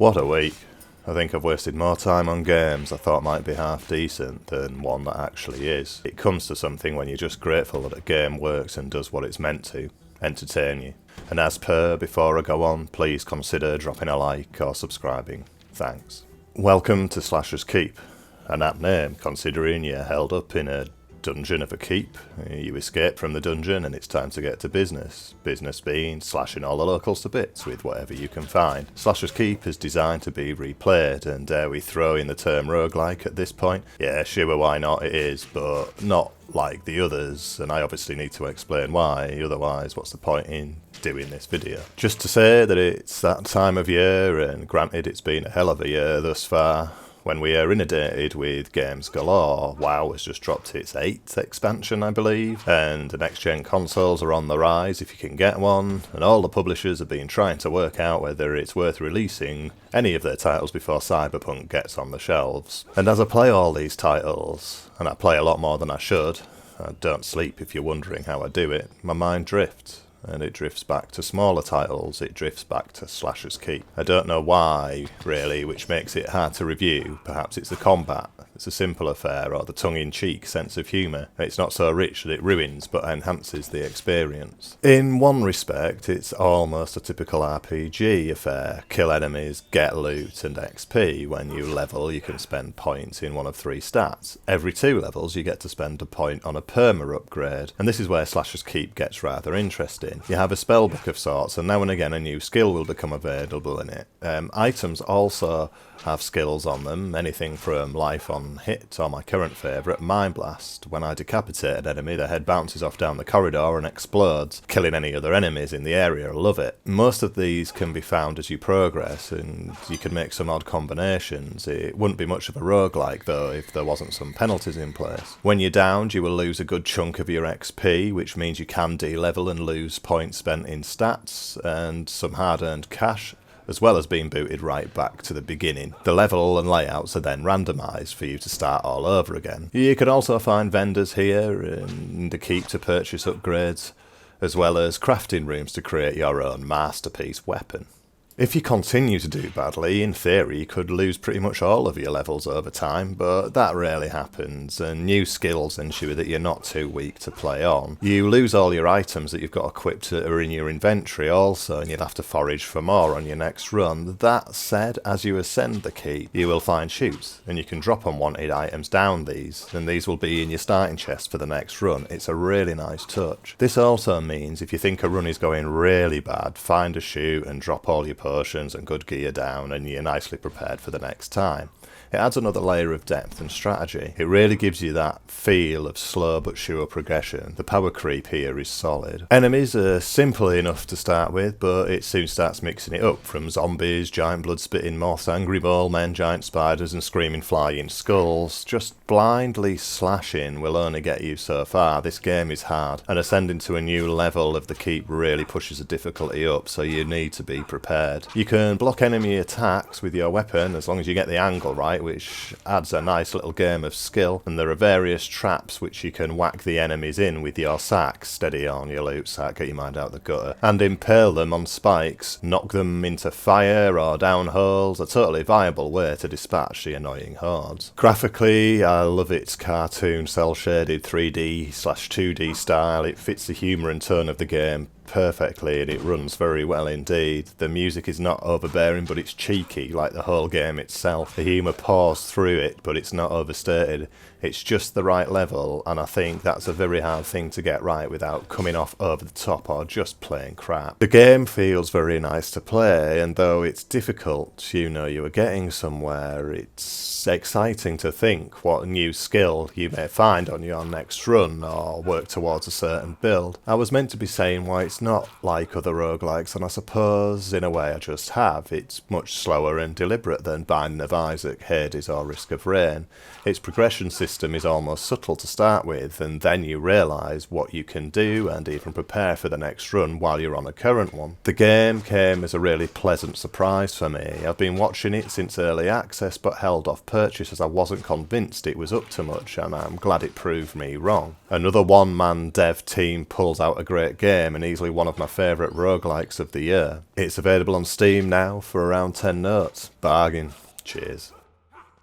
What a week. I think I've wasted more time on games I thought might be half decent than one that actually is. It comes to something when you're just grateful that a game works and does what it's meant to, entertain you. And as per, before I go on, please consider dropping a like or subscribing. Thanks. Welcome to Slasher's Keep, an apt name considering you're held up in a dungeon of a keep. You escape from the dungeon and it's time to get to business. Business being slashing all the locals to bits with whatever you can find. Slasher's Keep is designed to be replayed, and dare we throw in the term roguelike at this point? Yeah, sure, why not, it is, but not like the others, and I obviously need to explain why, otherwise what's the point in doing this video? Just to say that it's that time of year, and granted it's been a hell of a year thus far, when we are inundated with games galore. WoW has just dropped its 8th expansion, I believe, and the next-gen consoles are on the rise if you can get one, and all the publishers have been trying to work out whether it's worth releasing any of their titles before Cyberpunk gets on the shelves. And as I play all these titles, and I play a lot more than I should, I don't sleep if you're wondering how I do it, my mind drifts. And it drifts back to smaller titles, it drifts back to Slasher's Keep. I don't know why, really, which makes it hard to review. Perhaps it's the combat, it's a simple affair, or the tongue-in-cheek sense of humour. It's not so rich that it ruins, but enhances the experience. In one respect, it's almost a typical RPG affair. Kill enemies, get loot and XP. When you level, you can spend points in one of 3 stats. Every 2 levels, you get to spend a point on a perma upgrade. And this is where Slasher's Keep gets rather interesting. You have a spellbook of sorts, and now and again a new skill will become available in it. Items also have skills on them, anything from life on hit, or my current favourite, Mind Blast. When I decapitate an enemy, their head bounces off down the corridor and explodes, killing any other enemies in the area. I love it. Most of these can be found as you progress, and you can make some odd combinations. It wouldn't be much of a roguelike though if there wasn't some penalties in place. When you're downed, you will lose a good chunk of your XP, which means you can de-level and lose points spent in stats, and some hard-earned cash, as well as being booted right back to the beginning. The level and layouts are then randomised for you to start all over again. You can also find vendors here in the keep to purchase upgrades, as well as crafting rooms to create your own masterpiece weapon. If you continue to do badly, in theory you could lose pretty much all of your levels over time, but that rarely happens, and new skills ensure that you're not too weak to play on. You lose all your items that you've got equipped that are in your inventory also, and you'll have to forage for more on your next run. That said, as you ascend the keep, you will find chutes, and you can drop unwanted items down these, and these will be in your starting chest for the next run. It's a really nice touch. This also means if you think a run is going really bad, find a chute and drop all your potions and good gear down, and you're nicely prepared for the next time. It adds another layer of depth and strategy. It really gives you that feel of slow but sure progression. The power creep here is solid. Enemies are simple enough to start with, but it soon starts mixing it up, from zombies, giant blood-spitting moths, angry ball men, giant spiders and screaming flying skulls. Just blindly slashing will only get you so far. This game is hard, and ascending to a new level of the keep really pushes the difficulty up, so you need to be prepared. You can block enemy attacks with your weapon as long as you get the angle right, which adds a nice little game of skill, and there are various traps which you can whack the enemies in with your sack, steady on your loot sack, get your mind out the gutter, and impale them on spikes, knock them into fire or down holes. A totally viable way to dispatch the annoying hordes. Graphically, I love its cartoon, cel-shaded 3D/2D style. It fits the humour and tone of the game perfectly, and it runs very well indeed. The music is not overbearing, but it's cheeky, like the whole game itself. The humour pours through it, but it's not overstated. It's just the right level, and I think that's a very hard thing to get right without coming off over the top or just plain crap. The game feels very nice to play, and though it's difficult, you know you are getting somewhere. It's exciting to think what new skill you may find on your next run, or work towards a certain build. I was meant to be saying why it's not like other roguelikes, and I suppose in a way I just have. It's much slower and deliberate than Binding of Isaac, Hades or Risk of Rain. Its progression system is almost subtle to start with, and then you realise what you can do and even prepare for the next run while you're on a current one. The game came as a really pleasant surprise for me. I've been watching it since early access but held off purchase as I wasn't convinced it was up to much, and I'm glad it proved me wrong. Another one-man dev team pulls out a great game, and he's easily one of my favourite roguelikes of the year. It's available on Steam now for around 10 notes. Bargain. Cheers.